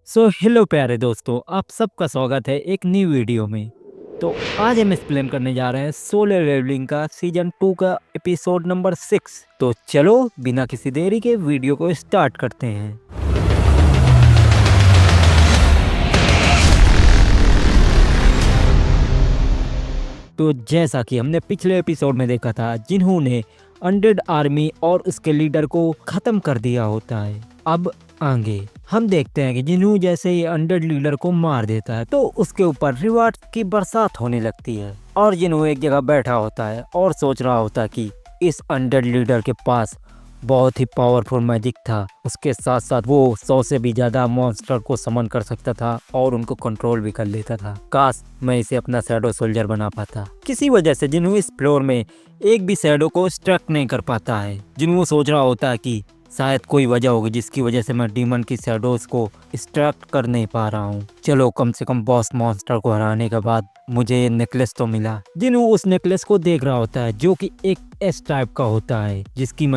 Hello प्यारे दोस्तों, आप सबका स्वागत है एक न्यू वीडियो में। तो आज हम एक्सप्लेन करने जा रहे हैं सोलो लेवलिंग का सीजन 2 का एपिसोड नंबर 6। तो चलो बिना किसी देरी के वीडियो को स्टार्ट करते हैं। तो जैसा कि हमने पिछले एपिसोड में देखा था, जिन्होंने अनडेड आर्मी और उसके लीडर को खत्म कर दिया होता है। अब आगे हम देखते हैं कि जिन्हू जैसे ही अनडेड लीडर को मार देता है तो उसके ऊपर रिवार्ड की बरसात होने लगती है और जिन्हू एक जगह बैठा होता है और सोच रहा होता है कि इस अनडेड लीडर के पास बहुत ही पावरफुल मैजिक था। उसके साथ साथ वो 100 से भी ज्यादा मॉन्स्टर को समन कर सकता था और उनको कंट्रोल भी कर लेता था। काश मैं इसे अपना शैडो सोल्जर बना पाता। किसी वजह से जिन्हों इस फ्लोर में एक भी शैडो को स्ट्रक नहीं कर पाता है। जिन्हों सोच रहा होता है कि शायद कोई वजह होगी जिसकी वजह से मैं डीमन की शैडोज को स्ट्रक कर नहीं पा रहा हूँ। चलो कम से कम बॉस मॉन्स्टर को हराने के बाद मुझे ये नेकलेस तो मिला। जिन्हों उस नेकलेस को देख रहा होता है जो कि एक एस टाइप का होता है, जिसकी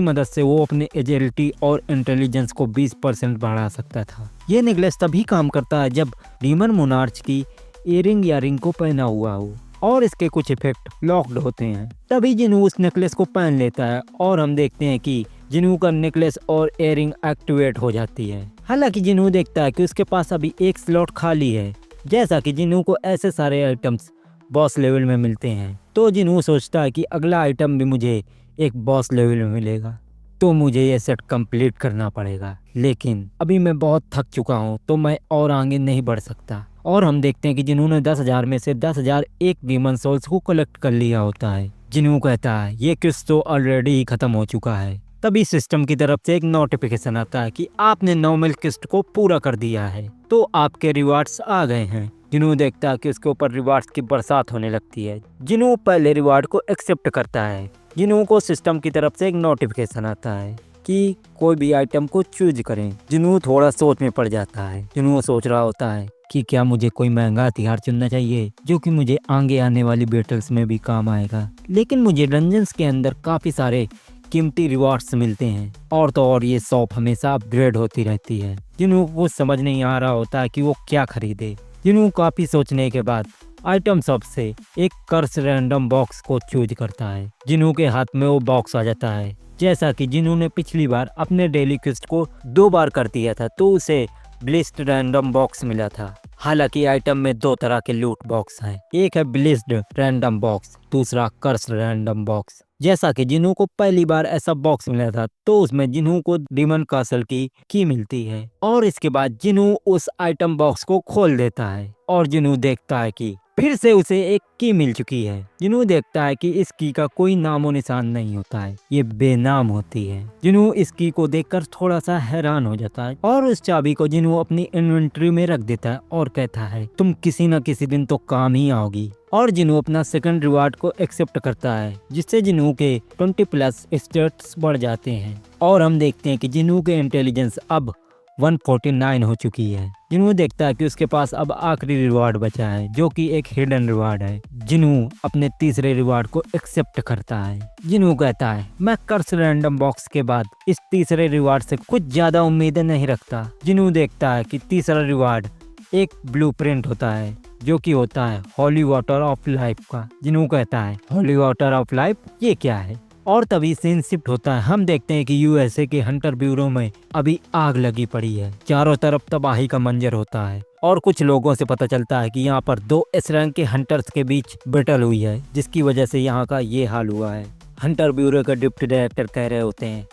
मदद से वो अपने एजिलिटी और इंटेलिजेंस को 20% बढ़ा सकता था। ये नेकलेस तभी काम करता है जब डीमन मोनार्च की इयरिंग या रिंग को पहना हुआ हो और इसके कुछ इफेक्ट लॉक्ड होते हैं। तभी जिन्हों उस नेकलेस को पहन लेता है और हम देखते हैं कि जिन्हों का नेकलेस और इयरिंग एक्टिवेट हो जाती है। हालांकि जिन्हों देखता है कि उसके पास अभी एक स्लॉट खाली है, जैसा कि जिन्हों को ऐसे सारे आइटम्स बॉस लेवल में मिलते हैं। तो जिन्हों सोचता है कि अगला आइटम भी मुझे एक बॉस लेवल में मिलेगा तो मुझे ये सेट कंप्लीट करना पड़ेगा। लेकिन अभी मैं बहुत थक चुका हूँ तो मैं और आगे नहीं बढ़ सकता। और हम देखते हैं कि जिन्होंने 10,000 में से 10,000 एक डीमन सोल्स को कलेक्ट कर लिया होता है। जिन्हों कहता है ये क्विज तो ऑलरेडी ही खत्म हो चुका है। तभी सिस्टम की तरफ से एक नोटिफिकेशन आता है कि आपने नॉर्मल क्वेस्ट को पूरा कर दिया है तो आपके रिवार्ड्स आ गए हैं। जिन्हों देखता है कि उसके ऊपर रिवार्ड्स की बरसात होने लगती है। जिन्हों पहले रिवार्ड को एक्सेप्ट करता है। जिन्हों को सिस्टम की तरफ से एक नोटिफिकेशन आता है कि कोई भी आइटम को चूज करें। जिन्हों थोड़ा सोच में पड़ जाता है। जिन्हों सोच रहा होता है कि क्या मुझे कोई महंगा हथियार चुनना चाहिए जो कि मुझे आगे आने वाली बैटल्स में भी काम आएगा। लेकिन मुझे डंजन्स के अंदर काफी सारे कीमती रिवार्ड्स मिलते हैं और तो और ये शॉप हमेशा अपग्रेड होती रहती है। जिन्हों को समझ नहीं आ रहा होता है कि वो क्या खरीदे। जिन्हों काफी सोचने के बाद आइटम शॉप से एक कर्स रैंडम बॉक्स को चूज करता है। जिन्हों के हाथ में वो बॉक्स आ जाता है। जैसा कि जिन्हों ने पिछली बार अपने डेली क्वेस्ट को 2 बार कर दिया था तो उसे ब्लिस्ड रैंडम बॉक्स मिला था। हालांकि आइटम में 2 तरह के लूट बॉक्स हैं। एक है ब्लिस्ड रैंडम बॉक्स, दूसरा कर्स रैंडम बॉक्स। जैसा कि जिन्हों को पहली बार ऐसा बॉक्स मिला था तो उसमें जिन्हों को डीमन कासल की मिलती है और इसके बाद जिन्हों उस आइटम बॉक्स को खोल देता है और जिन्हों देखता है कि फिर से उसे एक की मिल चुकी है। जिन्हों देखता है कि इस की का कोई नामो निशान नहीं होता है, ये बेनाम होती है। जिन्हों इस की को देखकर थोड़ा सा हैरान हो जाता है और उस चाबी को जिन्हों अपनी इन्वेंट्री में रख देता है और कहता है तुम किसी न किसी दिन तो काम ही आओगी। और जिन्हों अपना सेकंड रिवार्ड को एक्सेप्ट करता है जिससे जिन्हों के 20+ स्टेट्स बढ़ जाते हैं। और हम देखते हैं कि जिन्हों के इंटेलिजेंस अब 149 हो चुकी है। जिन्हों देखता है कि उसके पास अब आखिरी रिवार्ड बचा है जो कि एक हिडन रिवार्ड है। जिन्हों अपने तीसरे रिवार्ड को एक्सेप्ट करता है। जिन्हों कहता है मैं कर्स रैंडम बॉक्स के बाद इस तीसरे रिवार्ड से कुछ ज्यादा उम्मीदें नहीं रखता। जिन्हों देखता है कि तीसरा रिवार्ड एक ब्लूप्रिंट होता है जो कि होता है हॉली वाटर ऑफ लाइफ का। जिन्हों कहता है हॉली वाटर ऑफ लाइफ ये क्या है। और तभी सीन शिफ्ट होता है। हम देखते हैं कि यूएसए के हंटर ब्यूरो में अभी आग लगी पड़ी है। चारों तरफ तबाही का मंजर होता है और कुछ लोगों से पता चलता है कि यहाँ पर 2 एस रैंक के हंटर्स के बीच बैटल हुई है जिसकी वजह से यहाँ का ये हाल हुआ है। हंटर ब्यूरो का डिप्टी डायरेक्टर कह रहे होते हैं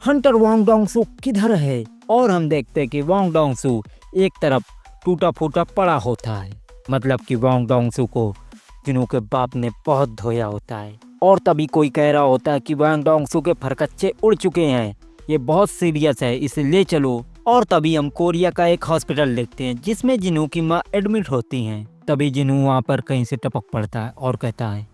हंटर वांग डोंगसू किधर है। और हम देखते हैं कि वांग डोंगसू एक तरफ टूटा फूटा पड़ा होता है। मतलब कि वांग डोंगसू को जिन्हों के बाप ने बहुत धोया होता है। और तभी कोई कह रहा होता है कि वांग डोंगसू के फरकच्चे उड़ चुके हैं, ये बहुत सीरियस है, इसे ले चलो। और तभी हम कोरिया का एक हॉस्पिटल देखते हैं जिसमें जिन्हों की माँ एडमिट होती हैं। तभी जिन्हों वहाँ पर कहीं से टपक पड़ता है और कहता है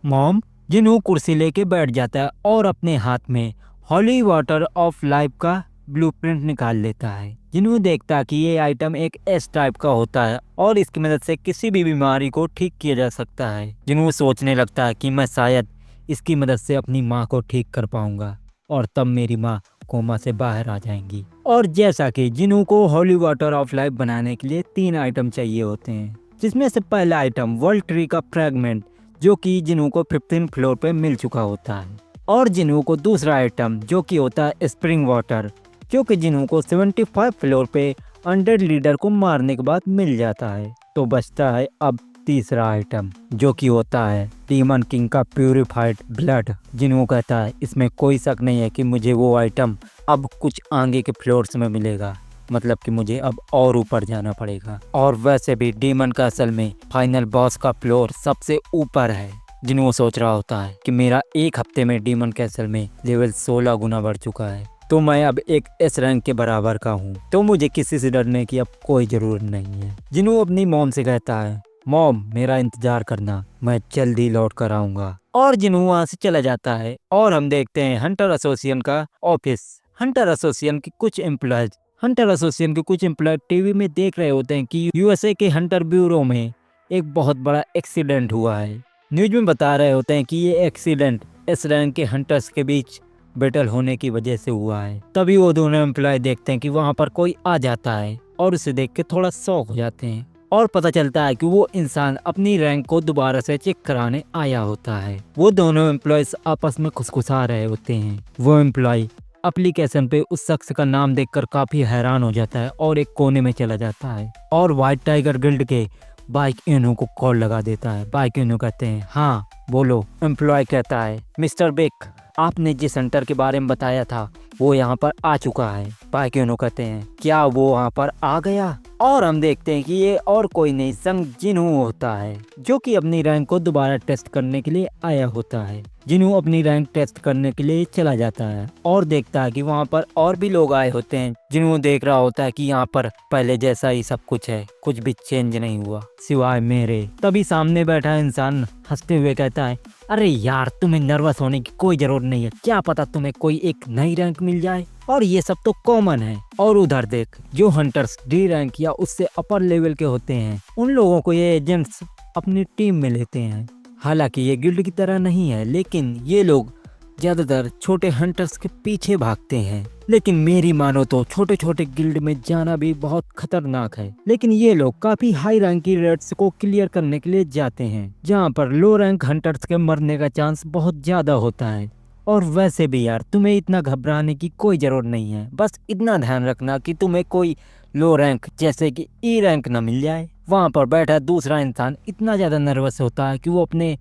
मॉम। जिन्हों कुर्सी लेके बैठ जाता है और अपने हाथ में हॉली वाटर ऑफ लाइफ का ब्लूप्रिंट निकाल लेता है। जिन्हों देखता है कि ये आइटम एक एस टाइप का होता है और इसकी मदद से किसी भी बीमारी को ठीक किया जा सकता है। जिन्हों सोचने लगता है कि मैं शायद इसकी मदद से अपनी माँ को ठीक कर पाऊंगा और तब मेरी माँ कोमा से बाहर आ जाएंगी। और जैसा कि जिन्हों को होली वाटर ऑफ लाइफ बनाने के लिए 3 आइटम चाहिए होते हैं, जिसमें से पहला आइटम वर्ल्ड ट्री का फ्रेगमेंट जो कि जिन्हों को 15 फ्लोर पे मिल चुका होता है, और जिन्हों को दूसरा आइटम जो कि होता है स्प्रिंग वाटर जो कि जिन्हों को 75 फ्लोर पे 100 लीडर को मारने के बाद मिल जाता है। तो बचता है अब तीसरा आइटम जो कि होता है डीमन किंग का प्यूरिफाइड ब्लड। जिन्हों कहता है इसमें कोई शक नहीं है कि मुझे वो आइटम अब कुछ आगे के फ्लोर्स में मिलेगा, मतलब कि मुझे अब और ऊपर जाना पड़ेगा। और वैसे भी डीमन का असल में फाइनल बॉस का फ्लोर सबसे ऊपर है। जिन्हों सोच रहा होता है कि मेरा एक हफ्ते में डीमन कैसल में लेवल 16 गुना बढ़ चुका है, तो मैं अब एक एस रैंक के बराबर का हूँ, तो मुझे किसी से डरने की अब कोई जरूरत नहीं है। जिन्हों अपनी मॉम से कहता है मॉम मेरा इंतजार करना, मैं जल्दी लौट कर आऊंगा। और जिन्हों वहाँ से चला जाता है और हम देखते हैं हंटर एसोसिएशन का ऑफिस। हंटर एसोसिएशन के कुछ एम्प्लॉय टीवी में देख रहे होते हैं कि यूएसए के हंटर ब्यूरो में एक बहुत बड़ा एक्सीडेंट हुआ है। न्यूज में बता रहे होते हैं कि ये एक्सीडेंट एस रैंक के हंटर्स के बीच बैटल होने की वजह से हुआ है। तभी वो दोनों एम्प्लॉय देखते हैं कि वहाँ पर कोई आ जाता है और उसे देख के थोड़ा शॉक हो जाते हैं और पता चलता है कि वो इंसान अपनी रैंक को दोबारा से चेक कराने आया होता है। वो दोनों एम्प्लॉयज आपस में खुशखुशा रहे होते हैं। वो एम्प्लॉय एप्लीकेशन पे उस शख्स का नाम देखकर काफी हैरान हो जाता है और एक कोने में चला जाता है और व्हाइट टाइगर गिल्ड के बाइक इनू को कॉल लगा देता है। बाइक इनू कहते हैं हाँ बोलो। एम्प्लॉय कहता है मिस्टर बेक आपने जिस हंटर के बारे में बताया था वो यहाँ पर आ चुका है। बाइक इनू कहते हैं क्या वो वहाँ पर आ गया? और हम देखते हैं कि ये और कोई नहीं संग जिन्हों होता है जो कि अपनी रैंक को दोबारा टेस्ट करने के लिए आया होता है। जिन्हों अपनी रैंक टेस्ट करने के लिए चला जाता है और देखता है कि वहाँ पर और भी लोग आए होते हैं। जिन्हों देख रहा होता है कि यहाँ पर पहले जैसा ही सब कुछ है, कुछ भी चेंज नहीं हुआ सिवाय मेरे। तभी सामने बैठा इंसान हंसते हुए कहता है अरे यार तुम्हें नर्वस होने की कोई जरूरत नहीं है, क्या पता तुम्हें कोई एक नई रैंक मिल जाए और ये सब तो कॉमन है। और उधर देख जो हंटर्स डी रैंक या उससे अपर लेवल के होते हैं उन लोगों को ये एजेंट्स अपनी टीम में लेते हैं। हालांकि ये गिल्ड की तरह नहीं है, लेकिन ये लोग ज्यादातर छोटे हंटर्स के पीछे भागते हैं। लेकिन मेरी मानो तो छोटे छोटे गिल्ड में जाना भी बहुत खतरनाक है। लेकिन ये लोग काफी हाई रैंक की रेड्स को क्लियर करने के लिए जाते हैं जहाँ पर लो रैंक हंटर्स के मरने का चांस बहुत ज्यादा होता है। और वैसे भी यार तुम्हें इतना घबराने की कोई जरूरत नहीं है, बस इतना ध्यान रखना कि तुम्हें कोई लो रैंक जैसे कि ई रैंक न मिल जाए। वहाँ पर बैठा दूसरा इंसान इतना ज्यादा नर्वस होता है कि वो अपने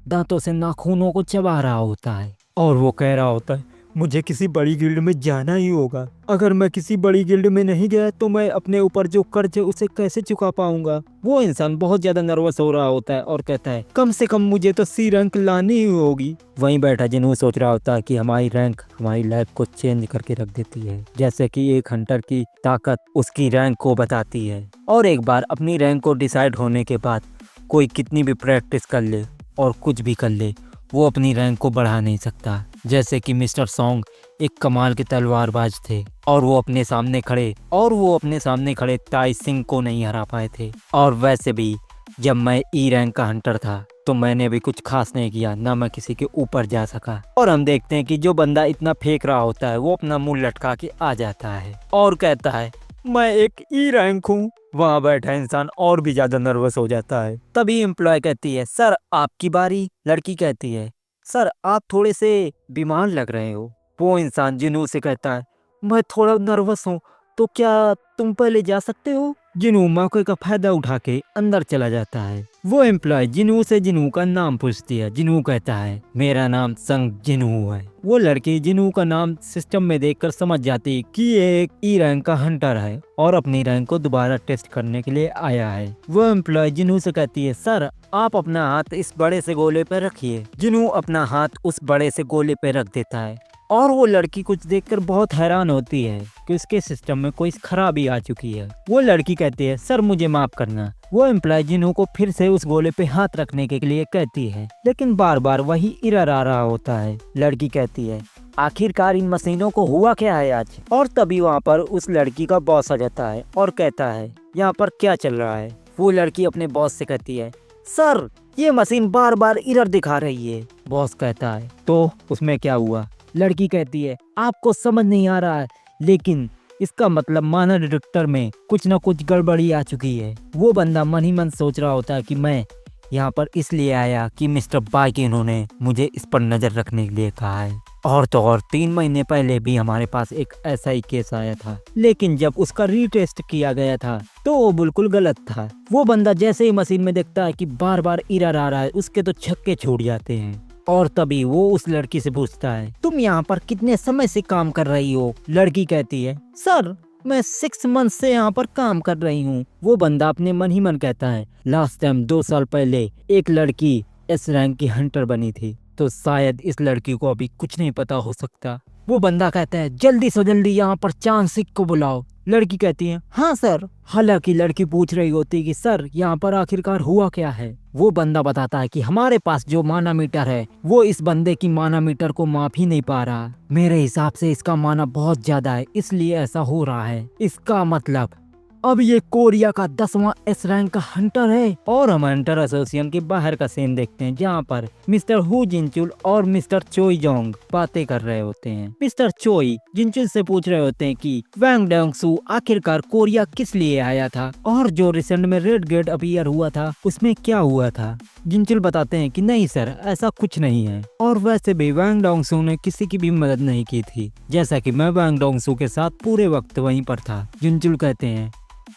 दांतों से नाखूनों को चबा रहा होता है और वो कह रहा होता है मुझे किसी बड़ी गिल्ड में जाना ही होगा। अगर मैं किसी बड़ी गिल्ड में नहीं गया तो मैं अपने ऊपर जो कर्ज है उसे कैसे चुका पाऊंगा। वो इंसान बहुत ज्यादा नर्वस हो रहा होता है और कहता है कम से कम मुझे तो सी रैंक लानी ही होगी। वहीं बैठा जिन्हों सोच रहा होता है कि हमारी रैंक हमारी लाइफ को चेंज करके रख देती है, जैसे कि एक हंटर की ताकत उसकी रैंक को बताती है। और एक बार अपनी रैंक को डिसाइड होने के बाद कोई कितनी भी प्रैक्टिस कर ले और कुछ भी कर ले वो अपनी रैंक को बढ़ा नहीं सकता। जैसे कि मिस्टर सॉन्ग एक कमाल के तलवारबाज थे और वो अपने सामने खड़े ताई सिंह को नहीं हरा पाए थे। और वैसे भी जब मैं ई रैंक का हंटर था तो मैंने भी कुछ खास नहीं किया, ना मैं किसी के ऊपर जा सका। और हम देखते हैं कि जो बंदा इतना फेंक रहा होता है वो अपना मुंह लटका के आ जाता है और कहता है मैं एक ई रैंक हूँ। वहाँ बैठा इंसान और भी ज्यादा नर्वस हो जाता है। तभी एम्प्लॉय कहती है सर आपकी बारी। लड़की कहती है सर आप थोड़े से बीमार लग रहे हो। वो इंसान जिन्हों से कहता है मैं थोड़ा नर्वस हूँ, तो क्या तुम पहले जा सकते हो। जिन्हों मौके का फायदा उठा के अंदर चला जाता है। वो एम्प्लॉय जिन्हों से जिन्हों का नाम पूछती है। जिन्हों कहता है मेरा नाम संग जिन्हों है। वो लड़की जिन्हों का नाम सिस्टम में देखकर समझ जाती है कि ये एक ई रैंक का हंटर है और अपनी रैंक को दोबारा टेस्ट करने के लिए आया है। वो एम्प्लॉय जिन्हों से कहती है सर आप अपना हाथ इस बड़े से गोले पर रखिए। जिन्हों अपना हाथ उस बड़े से गोले पर रख देता है और वो लड़की कुछ देखकर बहुत हैरान होती है कि उसके सिस्टम में कोई खराबी आ चुकी है। वो लड़की कहती है सर मुझे माफ करना। वो एम्प्लॉय जिन्हों को फिर से उस गोले पे हाथ रखने के लिए कहती है, लेकिन बार बार वही एरर आ रहा होता है। लड़की कहती है आखिरकार इन मशीनों को हुआ क्या है आज। और तभी वहाँ पर उस लड़की का बॉस आ जाता है और कहता है यहाँ पर क्या चल रहा है। वो लड़की अपने बॉस से कहती है सर ये मशीन बार बार एरर दिखा रही है। बॉस कहता है तो उसमें क्या हुआ। लड़की कहती है आपको समझ नहीं आ रहा है, लेकिन इसका मतलब मानव डिटेक्टर में कुछ ना कुछ गड़बड़ी आ चुकी है। वो बंदा मन ही मन सोच रहा होता है कि मैं यहाँ पर इसलिए आया कि मिस्टर बाइक इन्होंने मुझे इस पर नज़र रखने के लिए कहा है। और तो और 3 महीने पहले भी हमारे पास एक ऐसा ही केस आया था, लेकिन जब उसका रीटेस्ट किया गया था तो वो बिल्कुल गलत था। वो बंदा जैसे ही मशीन में देखता है कि बार बार एरर आ रहा है, उसके तो छक्के छूट जाते हैं। और तभी वो उस लड़की से पूछता है तुम यहाँ पर कितने समय से काम कर रही हो? लड़की कहती है सर मैं 6 मंथ से यहाँ पर काम कर रही हूँ। वो बंदा अपने मन ही मन कहता है लास्ट टाइम 2 साल पहले एक लड़की एस रैंक की हंटर बनी थी, तो शायद इस लड़की को अभी कुछ नहीं पता हो सकता। वो बंदा कहता है जल्दी से जल्दी यहाँ पर चांसिक को बुलाओ। लड़की कहती है हाँ सर। हालांकि लड़की पूछ रही होती है कि सर यहाँ पर आखिरकार हुआ क्या है। वो बंदा बताता है कि हमारे पास जो माना मीटर है वो इस बंदे की माना मीटर को माप ही नहीं पा रहा। मेरे हिसाब से इसका माना बहुत ज्यादा है, इसलिए ऐसा हो रहा है। इसका मतलब अब ये कोरिया का 10वां एस रैंक का हंटर है। और हम हंटर एसोसिएशन के बाहर का सीन देखते हैं, जहाँ पर मिस्टर हु जिनचुल और मिस्टर चोई जोंग बातें कर रहे होते हैं। मिस्टर चोई जिनचुल से पूछ रहे होते हैं कि वैंग डोंगसू आखिरकार कोरिया किस लिए आया था, और जो रिसेंट में रेड गेट अपीयर हुआ था उसमें क्या हुआ था। जिनचुल बताते हैं कि नहीं सर ऐसा कुछ नहीं है, और वैसे भी वैंग डोंगसू ने किसी की भी मदद नहीं की थी, जैसा कि मैं वैंग डोंगसू के साथ पूरे वक्त वहीं पर था। जिनचुल कहते हैं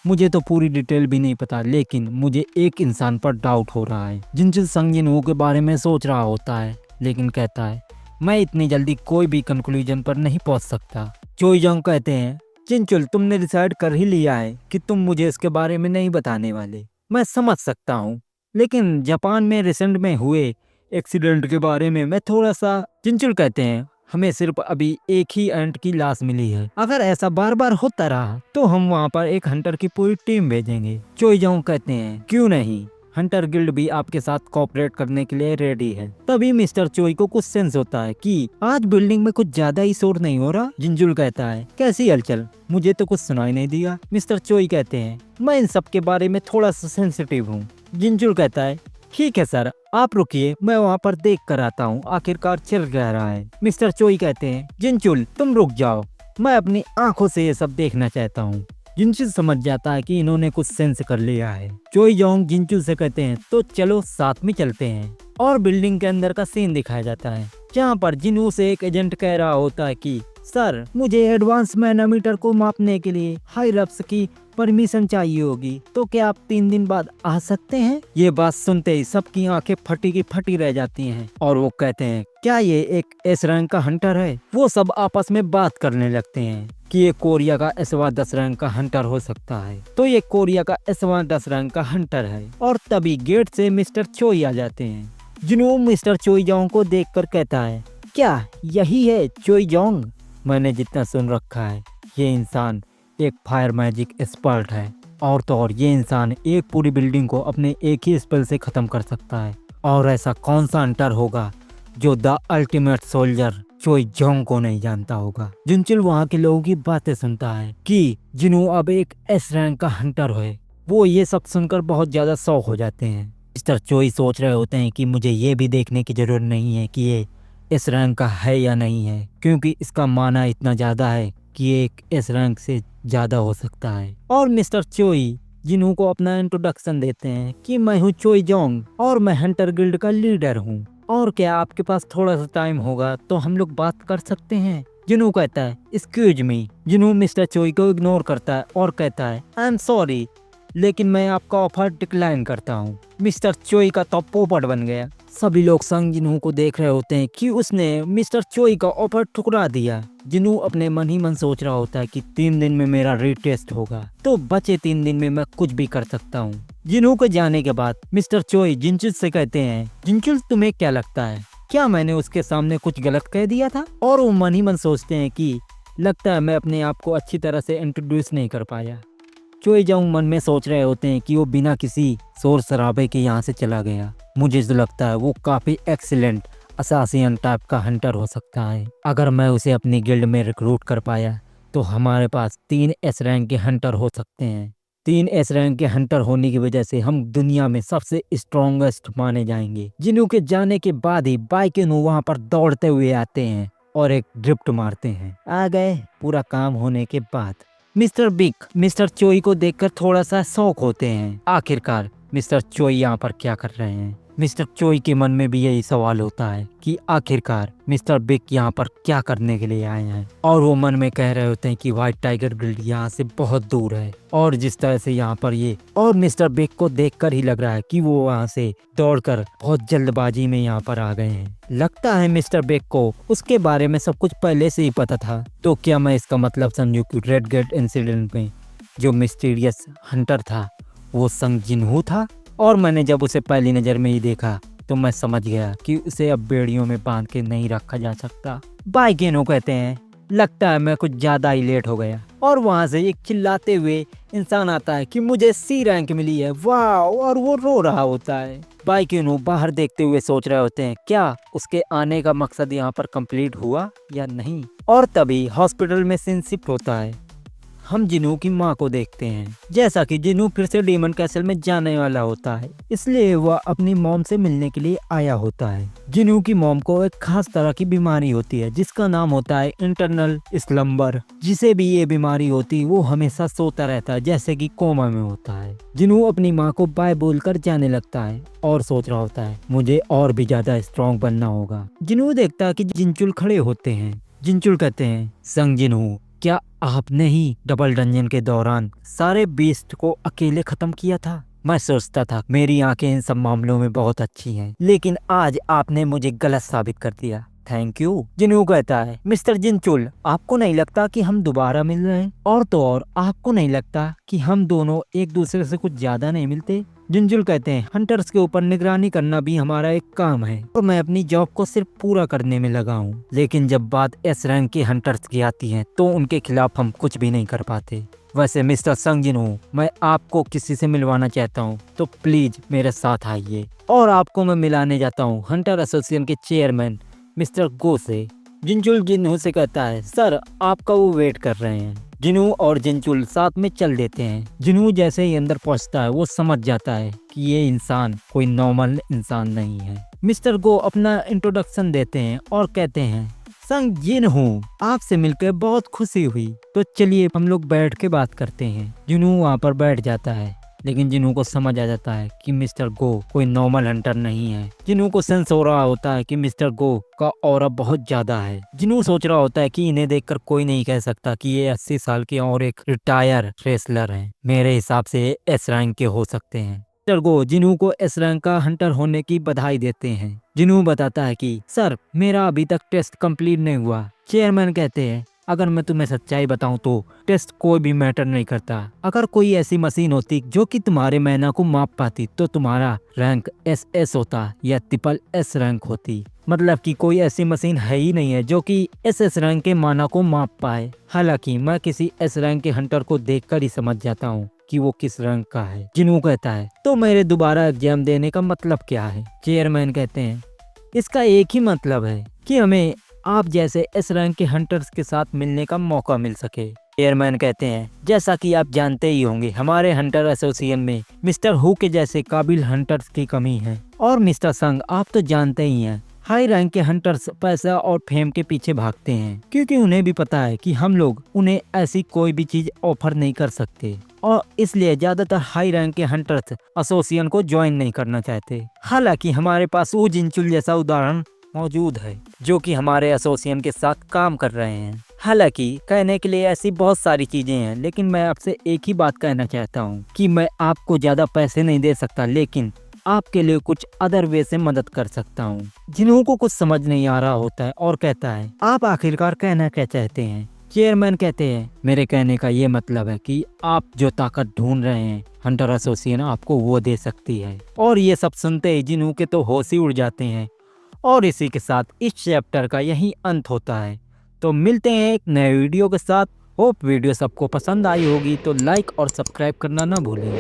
मुझे तो पूरी डिटेल भी नहीं पता, लेकिन मुझे एक इंसान पर डाउट हो रहा है। जिनचुल संग जिनवू के बारे में सोच रहा होता है, लेकिन कहता है मैं इतनी जल्दी कोई भी कंक्लूजन पर नहीं पहुंच सकता। चोई जोंग कहते हैं जिनचुल तुमने डिसाइड कर ही लिया है कि तुम मुझे इसके बारे में नहीं बताने वाले, मैं समझ सकता हूँ, लेकिन जापान में रिसेंट में हुए एक्सीडेंट के बारे में मैं थोड़ा सा। जिनचुल कहते हैं हमें सिर्फ अभी एक ही एंट की लाश मिली है, अगर ऐसा बार बार होता रहा तो हम वहाँ पर एक हंटर की पूरी टीम भेजेंगे। चोई जोंग कहते हैं क्यों नहीं, हंटर गिल्ड भी आपके साथ कोऑपरेट करने के लिए रेडी है। तभी मिस्टर चोई को कुछ सेंस होता है कि आज बिल्डिंग में कुछ ज्यादा ही शोर नहीं हो रहा। जिनचुल कहता है कैसी हलचल, मुझे तो कुछ सुनाई नहीं दिया। मिस्टर चोई कहते हैं मैं इन सब के बारे में थोड़ा सा सेंसिटिव हूँ। जिनचुल कहता है ठीक है सर आप रुकिए, मैं वहाँ पर देख कर आता हूँ आखिरकार चल क्या रहा है। मिस्टर चोई कहते हैं जिनचुल तुम रुक जाओ, मैं अपनी आंखों से ये सब देखना चाहता हूँ। जिनचुल समझ जाता है कि इन्होंने कुछ सेंस कर लिया है। चोई जोंग जिनचुल से कहते हैं तो चलो साथ में चलते हैं। और बिल्डिंग के अंदर का सीन दिखाया जाता है, जहाँ पर जिनवू से एक एजेंट कह रहा होता है कि सर मुझे एडवांस मैनोमीटर को मापने के लिए हाई रफ्स की परमिशन चाहिए होगी, तो क्या आप 3 दिन बाद आ सकते हैं? ये बात सुनते ही सबकी आंखें फटी की फटी रह जाती हैं, और वो कहते हैं क्या ये एक एस रैंक का हंटर है? वो सब आपस में बात करने लगते हैं कि ये कोरिया का एसवा 10 रैंक का हंटर हो सकता है, तो ये कोरिया का एसवा 10 रैंक का हंटर है। और तभी गेट से मिस्टर चोई आ जाते हैं। जिनवू मिस्टर चोई जोंग को देखकर कहता है क्या यही है चोई जोंग? मैंने जितना सुन रखा है ये इंसान एक फायर मैजिक एक्सपर्ट है, और तो और ये इंसान एक पूरी बिल्डिंग को अपने एक ही स्पेल से खत्म कर सकता है। और ऐसा कौन सा हंटर होगा जो द अल्टीमेट सोल्जर चोई जोंग को नहीं जानता होगा। जिनचुल वहाँ के लोगों की बातें सुनता है कि जिनवू अब एक एस रैंक का हंटर है। वो ये सब सुनकर बहुत ज्यादा शौक हो जाते हैं। मिस्टर चोई सोच रहे होते हैं कि मुझे ये भी देखने की जरूरत नहीं है कि ये इस रैंक का है या नहीं है, क्योंकि इसका माना इतना ज्यादा है कि ये एक इस रैंक से ज्यादा हो सकता है। और मिस्टर चोई जिनवू को अपना इंट्रोडक्शन देते हैं कि मैं हूँ चोई जोंग और मैं हंटर गिल्ड का लीडर हूँ, और क्या आपके पास थोड़ा सा टाइम होगा तो हम लोग बात कर सकते हैं? जिनवू कहता है एक्सक्यूज मी। जिनवू मिस्टर चोई को इग्नोर करता है और कहता है आई एम सॉरी, लेकिन मैं आपका ऑफर डिक्लाइन करता हूँ। मिस्टर चोई का तो पोपट बन गया। सभी लोग संग जिनवू को देख रहे होते हैं कि उसने मिस्टर चोई का ऑफर ठुकरा दिया। जिनवू अपने मन ही मन सोच रहा होता है कि 3 दिन में मेरा रीटेस्ट होगा, तो बचे 3 दिन में मैं कुछ भी कर सकता हूँ। जिनवू के जाने के बाद मिस्टर चोई जिनचुल से कहते हैं जिनचुल तुम्हें क्या लगता है, क्या मैंने उसके सामने कुछ गलत कह दिया था? और वो मन ही मन सोचते हैं कि लगता है मैं अपने आप को अच्छी तरह से इंट्रोड्यूस नहीं कर पाया। चोई जोंग मन में सोच रहे होते हैं कि वो बिना किसी शोर शराबे के यहाँ से चला गया। मुझे जो लगता है वो काफी एक्सीलेंट असासियन टाइप का हंटर हो सकता है। अगर मैं उसे अपनी गिल्ड में रिक्रूट कर पाया तो हमारे पास 3 एस रैंक के हंटर हो सकते हैं। 3 एस रैंक के हंटर होने की वजह से हम दुनिया में सबसे स्ट्रॉन्गेस्ट माने जाएंगे। जिनवू के जाने के बाद ही बाइकिनु वहाँ पर दौड़ते हुए आते हैं और एक ड्रिफ्ट मारते हैं। आ गए पूरा काम होने के बाद। मिस्टर बिग मिस्टर चोई को देखकर थोड़ा सा शौक होते हैं। आखिरकार मिस्टर चोई यहाँ पर क्या कर रहे हैं। मिस्टर चोई के मन में भी यही सवाल होता है कि आखिरकार मिस्टर बिग यहाँ पर क्या करने के लिए आए हैं। और वो मन में कह रहे होते हैं कि व्हाइट टाइगर गिल्ड यहाँ से बहुत दूर है। और जिस तरह से यहाँ पर ये और मिस्टर बिग को देखकर ही लग रहा है कि वो वहाँ से दौड़कर बहुत जल्दबाजी में यहाँ पर आ गए हैं। लगता है मिस्टर बिग को उसके बारे में सब कुछ पहले से ही पता था। तो क्या मैं इसका मतलब समझूं कि रेड गेट इंसिडेंट में जो मिस्टीरियस हंटर था वो संग जिनहू था। और मैंने जब उसे पहली नज़र में ही देखा तो मैं समझ गया कि उसे अब बेड़ियों में बांध के नहीं रखा जा सकता। बाई गेनो कहते हैं लगता है मैं कुछ ज़्यादा ही लेट हो गया। और वहाँ से एक चिल्लाते हुए इंसान आता है कि मुझे सी रैंक मिली है, वाह। और वो रो रहा होता है। बाई गेनो बाहर देखते हुए सोच रहे होते हैं क्या उसके आने का मकसद यहाँ पर कंप्लीट हुआ या नहीं। और तभी हॉस्पिटल में सीन शिफ्ट होता है। हम जिनू की माँ को देखते हैं। जैसा कि जिनू फिर से डेमन कैसल में जाने वाला होता है, इसलिए वह अपनी मॉम से मिलने के लिए आया होता है। जिनू की मॉम को एक खास तरह की बीमारी होती है जिसका नाम होता है इंटरनल स्लम्बर। जिसे भी ये बीमारी होती है वो हमेशा सोता रहता है, जैसे कि कोमा में होता है। जिनू अपनी माँ को बाय बोलकर जाने लगता है और सोच रहा होता है मुझे और भी ज्यादा स्ट्रॉन्ग बनना होगा। जिनू देखता है कि जिनचुल खड़े होते हैं। जिनचुल कहते हैं संग जिनू क्या आपने ही डबल डंजन के दौरान सारे बीस्ट को अकेले खत्म किया था? मैं सोचता था मेरी आंखें इन सब मामलों में बहुत अच्छी हैं, लेकिन आज आपने मुझे गलत साबित कर दिया। Thank you. जिनू कहता है मिस्टर जिनचुल आपको नहीं लगता कि हम दोबारा मिल रहे हैं? और तो और आपको नहीं लगता कि हम दोनों एक दूसरे से कुछ ज्यादा नहीं मिलते? जिनचुल कहते हैं हंटर्स के ऊपर निगरानी करना भी हमारा एक काम है और मैं अपनी जॉब को सिर्फ पूरा करने में लगा हूँ, लेकिन जब बात एस रैंक के हंटर्स की आती है तो उनके खिलाफ हम कुछ भी नहीं कर पाते। वैसे मिस्टर संग जिनहू मैं आपको किसी से मिलवाना चाहता हूँ तो प्लीज मेरे साथ आइए। और आपको मैं मिलाने जाता हूँ हंटर एसोसिएशन के चेयरमैन मिस्टर गो से। जिनचुल जिनहू से कहता है सर आपका वो वेट कर रहे हैं। जिनू और जिनचुल साथ में चल देते हैं। जिनू जैसे ही अंदर पहुंचता है वो समझ जाता है कि ये इंसान कोई नॉर्मल इंसान नहीं है। मिस्टर गो अपना इंट्रोडक्शन देते हैं और कहते हैं संग जिनहू आपसे मिलकर बहुत खुशी हुई, तो चलिए हम लोग बैठ के बात करते हैं। जिनू वहाँ पर बैठ जाता है, लेकिन जिनू को समझ आ जाता है कि मिस्टर गो कोई नॉर्मल हंटर नहीं है। जिनू को सेंस हो रहा होता है कि मिस्टर गो का ऑरा बहुत ज्यादा है। जिनू सोच रहा होता है कि इन्हें देखकर कोई नहीं कह सकता कि ये 80 साल के और एक रिटायर रेसलर हैं। मेरे हिसाब से एस रैंक के हो सकते हैं। मिस्टर गो जिनू को एस रैंक का हंटर होने की बधाई देते हैं। जिनू बताता है कि सर मेरा अभी तक टेस्ट कंप्लीट नहीं हुआ। चेयरमैन कहते हैं अगर मैं तुम्हें सच्चाई बताऊं तो टेस्ट कोई भी मैटर नहीं करता। अगर कोई ऐसी मशीन होती जो कि तुम्हारे मैना को माप पाती तो तुम्हारा रैंक SS होता या ट्रिपल S रैंक होती। मतलब कि कोई ऐसी मशीन है ही नहीं है जो कि SS रैंक के माना को माप पाए। हालांकि मैं किसी S रैंक के हंटर को देखकर ही समझ जाता हूँ कि वो किस रैंक का है। जिनू कहता है तो मेरे दोबारा एग्जाम देने का मतलब क्या है? चेयरमैन कहते हैं इसका एक ही मतलब है कि हमें आप जैसे एस रैंक के हंटर्स के साथ मिलने का मौका मिल सके। चेयरमैन कहते हैं जैसा कि आप जानते ही होंगे हमारे हंटर एसोसिएशन में मिस्टर हु के जैसे काबिल हंटर्स की कमी है। और मिस्टर संग आप तो जानते ही हैं हाई रैंक के हंटर्स पैसा और फेम के पीछे भागते हैं, क्योंकि उन्हें भी पता है कि हम लोग उन्हें ऐसी कोई भी चीज ऑफर नहीं कर सकते और इसलिए ज्यादातर हाई रैंक के हंटर्स एसोसिएशन को ज्वाइन नहीं करना चाहते। हालांकि हमारे पास वो जिनचुल जैसा उदाहरण मौजूद है जो कि हमारे एसोसिएशन के साथ काम कर रहे हैं। हालांकि कहने के लिए ऐसी बहुत सारी चीजें हैं, लेकिन मैं आपसे एक ही बात कहना चाहता हूँ कि मैं आपको ज्यादा पैसे नहीं दे सकता, लेकिन आपके लिए कुछ अदर वे से मदद कर सकता हूँ। जिन्हों को कुछ समझ नहीं आ रहा होता है और कहता है आप आखिरकार कहना क्या चाहते हैं? चेयरमैन कहते हैं मेरे कहने का ये मतलब है कि आप जो ताकत ढूंढ रहे हैं हंटर एसोसिएशन आपको वो दे सकती है। और ये सब सुनते ही जिन्हों के तो होश ही उड़ जाते हैं। और इसी के साथ इस चैप्टर का यही अंत होता है। तो मिलते हैं एक नए वीडियो के साथ। होप वीडियो सबको पसंद आई होगी, तो लाइक और सब्सक्राइब करना ना भूलें।